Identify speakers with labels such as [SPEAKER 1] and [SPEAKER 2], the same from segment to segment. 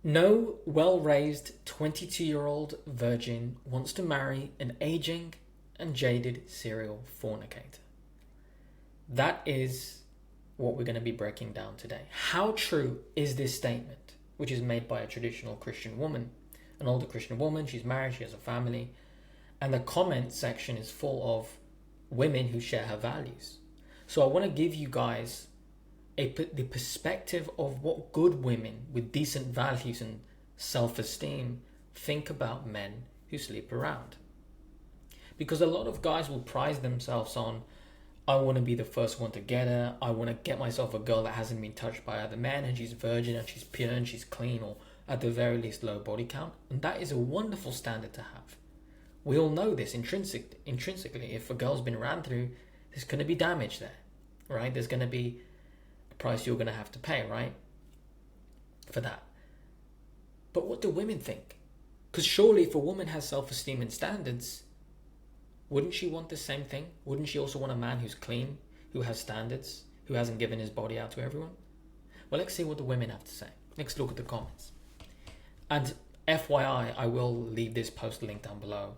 [SPEAKER 1] No well-raised 22-year-old virgin wants to marry an aging and jaded serial fornicator. That is what we're going to be breaking down today. How true is this statement, which is made by a traditional Christian woman, an older Christian woman? She's married, she has a family, and the comment section is full of women who share her values. So I want to give you guys the perspective of what good women with decent values and self-esteem think about men who sleep around. Because a lot of guys will prize themselves on, I want to be the first one to get her, I want to get myself a girl that hasn't been touched by other men, and she's virgin and she's pure and she's clean, or at the very least low body count. And that is a wonderful standard to have. We all know this intrinsically. If a girl's been ran through, there's going to be damage there, right? There's going to be a price you're going to have to pay, right? For that. But what do women think? Because surely if a woman has self-esteem and standards, wouldn't she want the same thing? Wouldn't she also want a man who's clean, who has standards, who hasn't given his body out to everyone? Well, let's see what the women have to say. Let's look at the comments. And FYI, I will leave this post link down below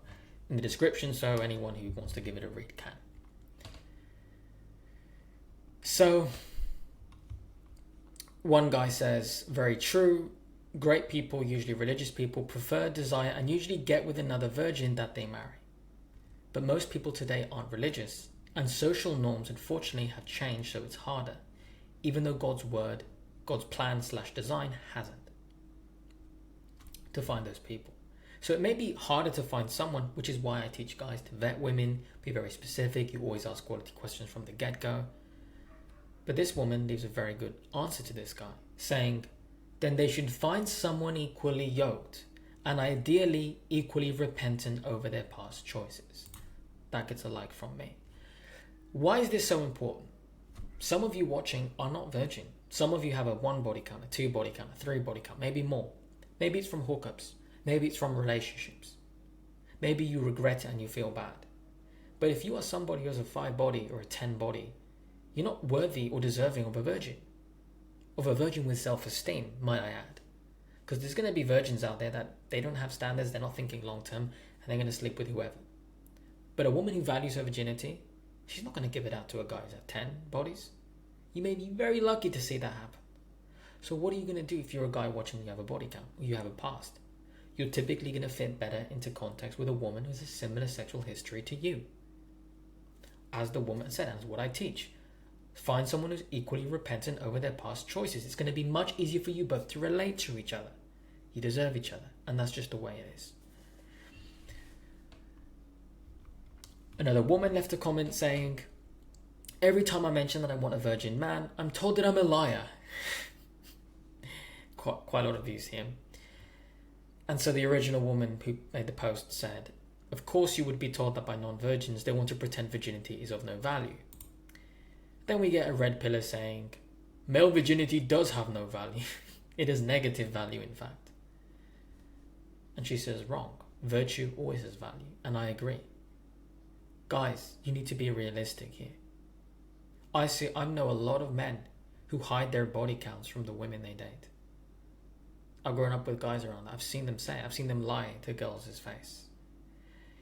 [SPEAKER 1] in the description, so anyone who wants to give it a read can. So, one guy says, very true. Great people, usually religious people, prefer, desire, and usually get with another virgin that they marry. But most people today aren't religious, and social norms unfortunately have changed, so it's harder, even though God's word, God's plan/design hasn't, to find those people. So it may be harder to find someone, which is why I teach guys to vet women, be very specific. You always ask quality questions from the get-go. But this woman leaves a very good answer to this guy, saying, then they should find someone equally yoked and ideally equally repentant over their past choices. That gets a like from me. Why is this so important? Some of you watching are not virgin. Some of you have a 1 body count, a 2 body count, a 3 body count, maybe more. Maybe it's from hookups. Maybe it's from relationships. Maybe you regret it and you feel bad. But if you are somebody who has a 5 body or a 10 body, you're not worthy or deserving of a virgin. Of a virgin with self-esteem, might I add. Because there's going to be virgins out there that they don't have standards, they're not thinking long-term, and they're going to sleep with whoever. But a woman who values her virginity, she's not going to give it out to a guy who's at 10 bodies. You may be very lucky to see that happen. So what are you going to do if you're a guy watching and you have a body count, or you have a past? You're typically going to fit better into context with a woman who has a similar sexual history to you. As the woman said, and as what I teach, find someone who's equally repentant over their past choices. It's going to be much easier for you both to relate to each other. You deserve each other, and that's just the way it is. Another woman left a comment saying, every time I mention that I want a virgin man, I'm told that I'm a liar. Quite a lot of views here. And so the original woman who made the post said, of course you would be told that by non-virgins they want to pretend virginity is of no value. Then we get a red pillar saying, male virginity does have no value. It has negative value, in fact. And she says, wrong. Virtue always has value. And I agree. Guys, you need to be realistic here. I know a lot of men who hide their body counts from the women they date. I've grown up with guys around that. I've seen them lie to girls' face.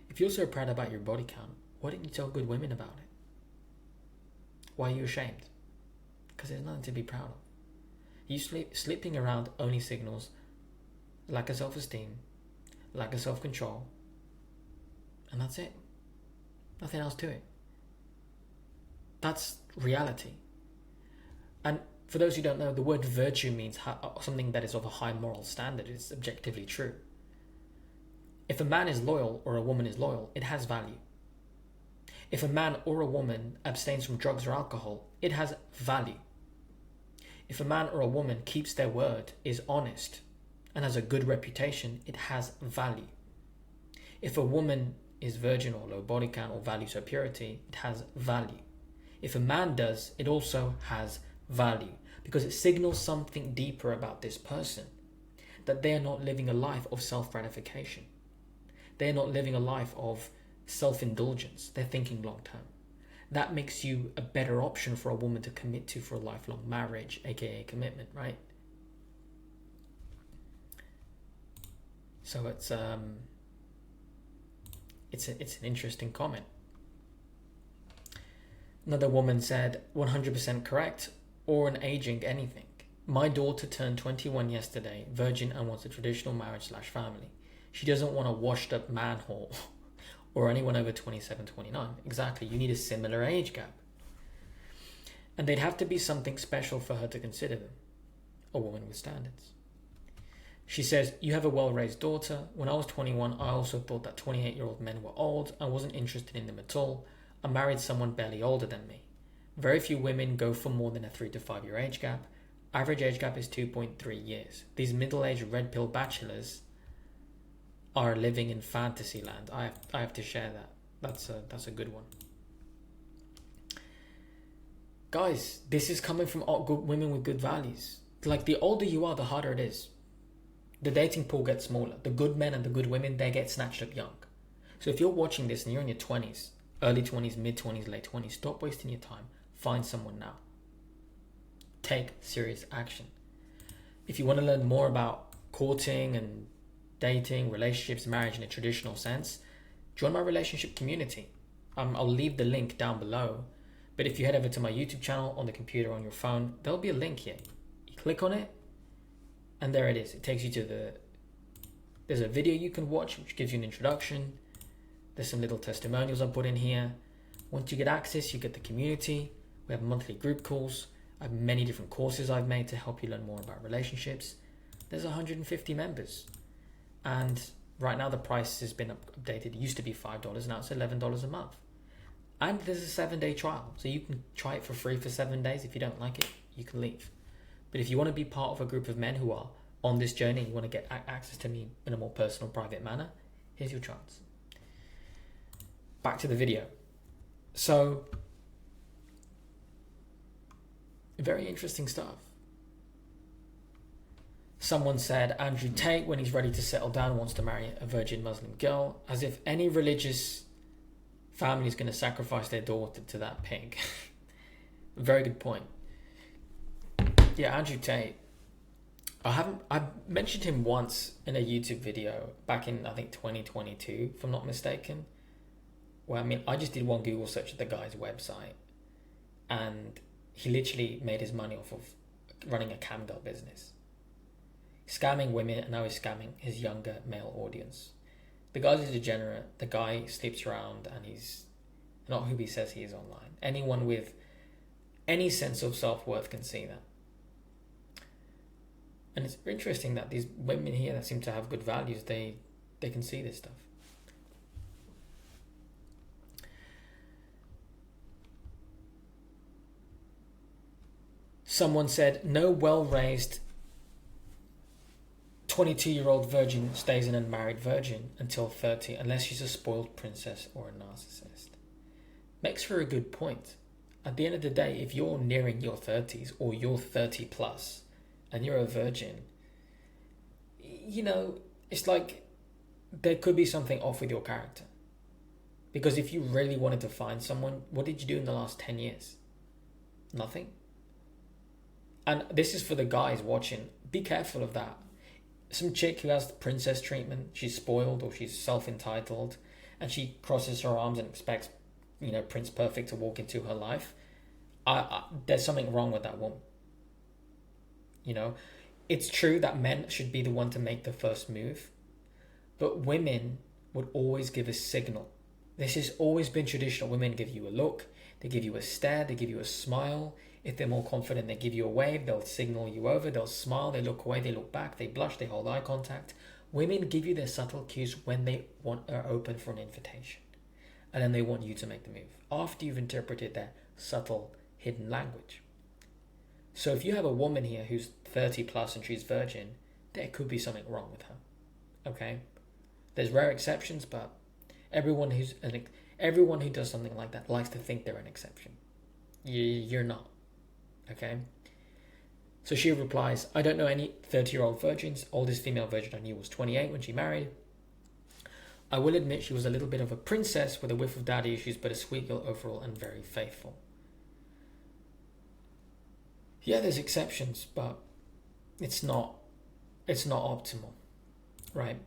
[SPEAKER 1] If you're so proud about your body count, why didn't you tell good women about it? Why are you ashamed? Because there's nothing to be proud of. You sleeping around only signals lack of self-esteem, lack of self-control, and that's it. Nothing else to it. That's reality. And for those who don't know, the word virtue means something that is of a high moral standard. It's objectively true. If a man is loyal or a woman is loyal, it has value. If a man or a woman abstains from drugs or alcohol, it has value. If a man or a woman keeps their word, is honest, and has a good reputation, it has value. If a woman is virgin or low body count or values her purity, it has value. If a man does, it also has value, because it signals something deeper about this person, that they are not living a life of self-gratification. They are not living a life of self-indulgence. They're thinking long-term. That makes you a better option for a woman to commit to for a lifelong marriage, aka commitment, right? So it's an interesting comment. Another woman said, 100% correct, or an aging anything. My daughter turned 21 yesterday, virgin, and wants a traditional marriage/family. She doesn't want a washed up manhole or anyone over 27, 29. Exactly, you need a similar age gap. And they'd have to be something special for her to consider them. A woman with standards. She says, you have a well-raised daughter. When I was 21, I also thought that 28-year-old men were old. I wasn't interested in them at all. I married someone barely older than me. Very few women go for more than a 3 to 5 year age gap. Average age gap is 2.3 years. These middle-aged red pill bachelors are living in fantasy land. I have to share that. That's a good one. Guys, this is coming from good women with good values. Like, the older you are, the harder it is. The dating pool gets smaller. The good men and the good women, they get snatched up young. So if you're watching this and you're in your 20s, early 20s, mid 20s, late 20s, stop wasting your time. Find someone now. Take serious action. If you want to learn more about courting and dating, relationships, marriage in a traditional sense, join my relationship community. I'll leave the link down below. But if you head over to my YouTube channel on the computer, on your phone, there'll be a link here. You click on it, and there it is. It takes you to there's a video you can watch which gives you an introduction. There's some little testimonials I put in here. Once you get access, you get the community. We have monthly group calls. I have many different courses I've made to help you learn more about relationships. There's 150 members. And right now the price has been updated. It used to be $5, now it's $11 a month. And there's a 7-day trial. So you can try it for free for 7 days. If you don't like it, you can leave. But if you want to be part of a group of men who are on this journey and you want to get access to me in a more personal, private manner, here's your chance. Back to the video. So, very interesting stuff. Someone said Andrew Tate, when he's ready to settle down, wants to marry a virgin Muslim girl, as if any religious family is going to sacrifice their daughter to that pig. Very good point. Yeah, Andrew Tate. I mentioned him once in a YouTube video back in, I think, 2022, if I'm not mistaken. Well, I mean, I just did one Google search at the guy's website, and he literally made his money off of running a cam girl business. Scamming women, and now he's scamming his younger male audience. The guy's a degenerate. The guy sleeps around, and he's not who he says he is online. Anyone with any sense of self-worth can see that. And it's interesting that these women here that seem to have good values, they can see this stuff. Someone said, no well-raised 22-year-old virgin stays an unmarried virgin until 30 unless she's a spoiled princess or a narcissist. Makes for a good point. At the end of the day, if you're nearing your 30s or you're 30 plus and you're a virgin, you know, it's like there could be something off with your character. Because if you really wanted to find someone, what did you do in the last 10 years? Nothing. And this is for the guys watching. Be careful of that. Some chick who has the princess treatment, she's spoiled or she's self-entitled, and she crosses her arms and expects, you know, Prince Perfect to walk into her life. There's something wrong with that woman. You know, it's true that men should be the one to make the first move, but women would always give a signal. This has always been traditional. Women give you a look, they give you a stare, they give you a smile. If they're more confident, they give you a wave, they'll signal you over, they'll smile, they look away, they look back, they blush, they hold eye contact. Women give you their subtle cues when they are open for an invitation. And then they want you to make the move after you've interpreted their subtle, hidden language. So if you have a woman here who's 30 plus and she's virgin, there could be something wrong with her. Okay? There's rare exceptions, but everyone who does something like that likes to think they're an exception. You're not. Okay? So she replies, I don't know any 30-year-old virgins. Oldest female virgin I knew was 28 when she married. I will admit she was a little bit of a princess with a whiff of daddy issues, but a sweet girl overall and very faithful. Yeah, there's exceptions, but it's not optimal. Right.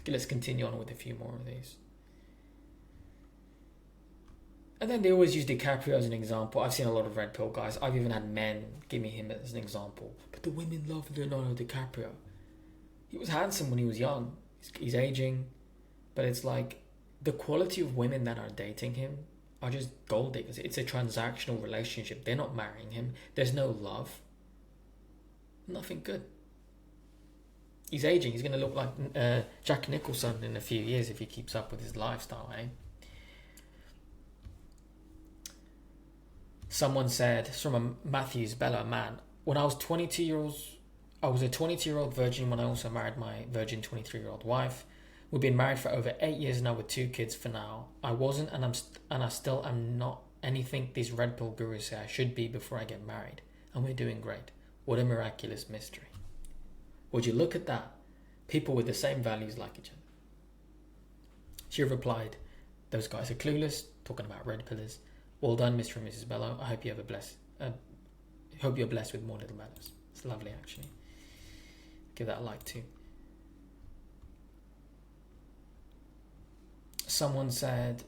[SPEAKER 1] Let's continue on with a few more of these. And then they always use DiCaprio as an example. I've seen a lot of red pill guys. I've even had men give me him as an example. But the women love Leonardo DiCaprio. He was handsome when he was young. He's aging. But it's like the quality of women that are dating him are just gold diggers. It's a transactional relationship. They're not marrying him. There's no love. Nothing good. He's aging. He's going to look like Jack Nicholson in a few years if he keeps up with his lifestyle, eh? Someone said, it's from a Matthews Bella, man, when I was 22 years old, I was a 22-year-old virgin when I also married my virgin 23-year-old wife. We've been married for over 8 years now with 2 kids for now. I wasn't and I still am not anything these red pill gurus say I should be before I get married. And we're doing great. What a miraculous mystery. Would you look at that? People with the same values like each other. She replied, those guys are clueless, talking about red pillars. Well done, Mr. and Mrs. Bello. I hope you have hope you're blessed with more little bellows. It's lovely, actually. Give that a like too. Someone said,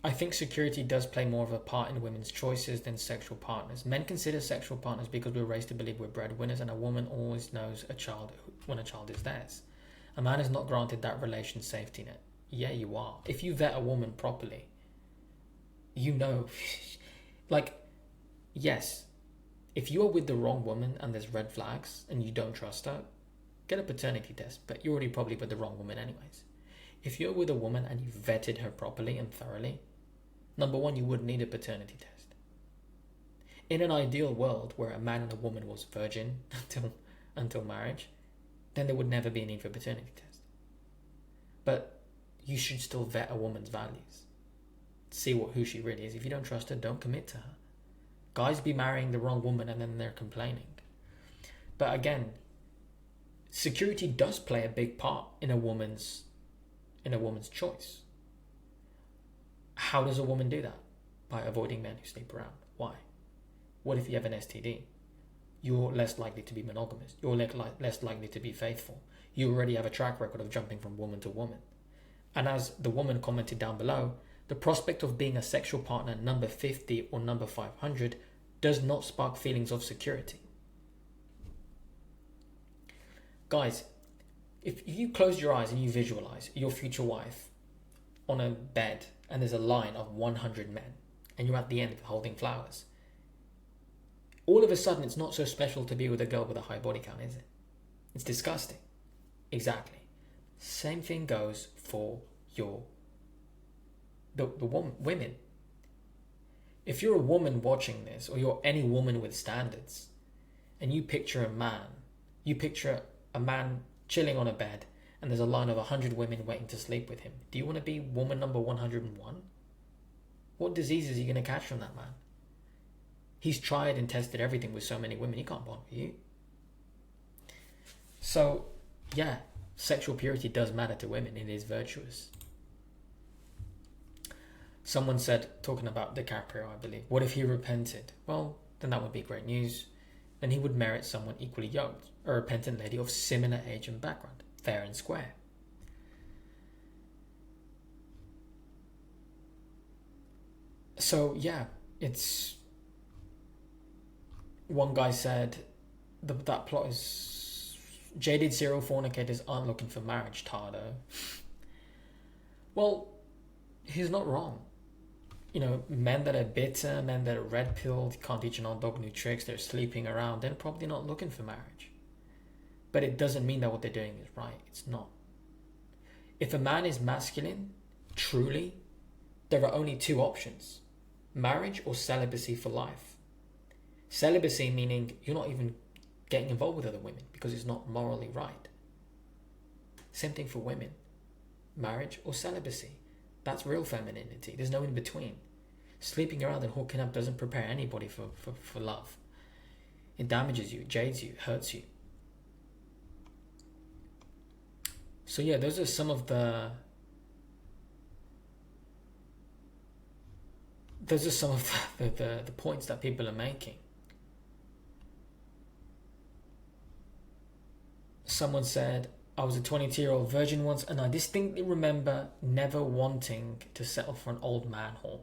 [SPEAKER 1] I think security does play more of a part in women's choices than sexual partners. Men consider sexual partners because we're raised to believe we're breadwinners, and a woman always knows a child when a child is theirs. A man is not granted that relation safety net. Yeah, you are. If you vet a woman properly, you know, like, yes, if you are with the wrong woman and there's red flags and you don't trust her, get a paternity test, but you're already probably with the wrong woman anyways. If you're with a woman and you've vetted her properly and thoroughly, number one, you wouldn't need a paternity test. In an ideal world where a man and a woman was virgin until marriage, then there would never be a need for a paternity test. But you should still vet a woman's values. See who she really is. If you don't trust her, don't commit to her. Guys be marrying the wrong woman and then they're complaining. But again, security does play a big part in a woman's choice. How does a woman do that? By avoiding men who sleep around. Why? What if you have an STD? You're less likely to be monogamous. You're less likely to be faithful. You already have a track record of jumping from woman to woman. And as the woman commented down below, the prospect of being a sexual partner number 50 or number 500 does not spark feelings of security. Guys, if you close your eyes and you visualize your future wife on a bed and there's a line of 100 men and you're at the end holding flowers, all of a sudden it's not so special to be with a girl with a high body count, is it? It's disgusting. Exactly. Same thing goes for the women. If you're a woman watching this, or you're any woman with standards, and you picture a man chilling on a bed and there's a line of 100 women waiting to sleep with him, do you want to be woman number 101? What diseases are you going to catch from that man? He's tried and tested everything with so many women, he can't bond with you. So, yeah, sexual purity does matter to women. It is virtuous. Someone said, talking about DiCaprio, I believe, what if he repented? Well, then that would be great news. Then he would merit someone equally yoked, a repentant lady of similar age and background, fair and square. So, yeah, it's... One guy said that plot is... Jaded serial fornicators aren't looking for marriage, Tardo. Well, he's not wrong. You know, men that are bitter, men that are red-pilled, can't teach an old dog new tricks, they're sleeping around, they're probably not looking for marriage. But it doesn't mean that what they're doing is right. It's not. If a man is masculine, truly, there are only 2 options. Marriage or celibacy for life. Celibacy meaning you're not even getting involved with other women because it's not morally right. Same thing for women. Marriage or celibacy. That's real femininity. There's no in between. Sleeping around and hooking up doesn't prepare anybody for love. It damages you, jades you, hurts you. So yeah, those are some of the points that people are making. Someone said, I was a 22-year-old virgin once, and I distinctly remember never wanting to settle for an old man whore.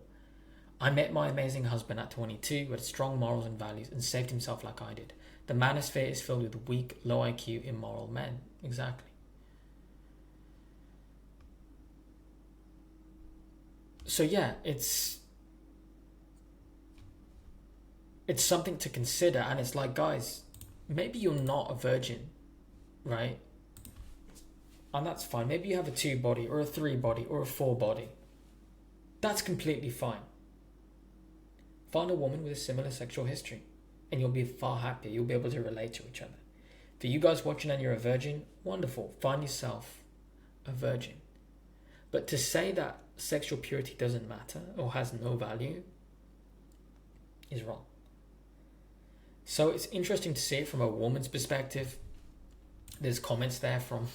[SPEAKER 1] I met my amazing husband at 22 who had strong morals and values and saved himself like I did. The manosphere is filled with weak, low IQ, immoral men. Exactly. So yeah, it's something to consider, and it's like, guys, maybe you're not a virgin, right? And that's fine. Maybe you have a 2 body or a 3 body or a 4 body. That's completely fine. Find a woman with a similar sexual history and you'll be far happier. You'll be able to relate to each other. For you guys watching and you're a virgin, wonderful. Find yourself a virgin. But to say that sexual purity doesn't matter or has no value is wrong. So it's interesting to see it from a woman's perspective. There's comments there from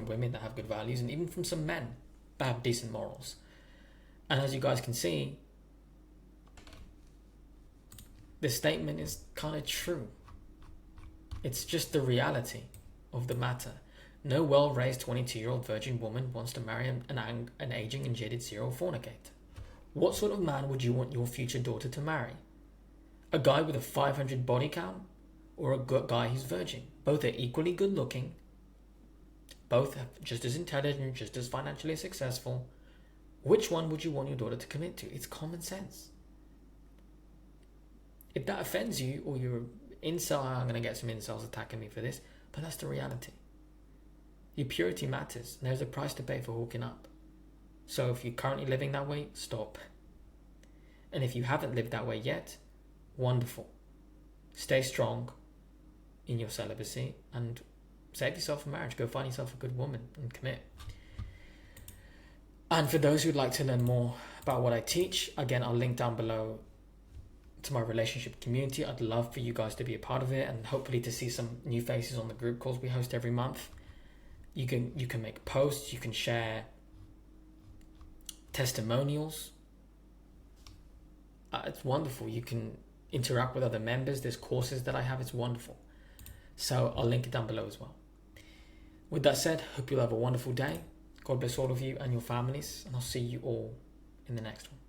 [SPEAKER 1] women that have good values and even from some men that have decent morals. And as you guys can see, the statement is kind of true. It's just the reality of the matter. No well-raised 22-year-old virgin woman wants to marry an aging and jaded serial fornicator. What sort of man would you want your future daughter to marry? A guy with a 500 body count or a guy who's virgin? Both are equally good looking. Both are just as intelligent, just as financially successful. Which one would you want your daughter to commit to? It's common sense. If that offends you or you're incel, I'm going to get some incels attacking me for this, but that's the reality. Your purity matters, and there's a price to pay for hooking up. So if you're currently living that way, stop. And if you haven't lived that way yet, wonderful. Stay strong in your celibacy and save yourself for marriage. Go find yourself a good woman and commit. And for those who'd like to learn more about what I teach, again, I'll link down below to my relationship community. I'd love for you guys to be a part of it and hopefully to see some new faces on the group calls we host every month. You can make posts, you can share testimonials. It's wonderful. You can interact with other members. There's courses that I have. It's wonderful. So I'll link it down below as well. With that said, hope you'll have a wonderful day. God bless all of you and your families, and I'll see you all in the next one.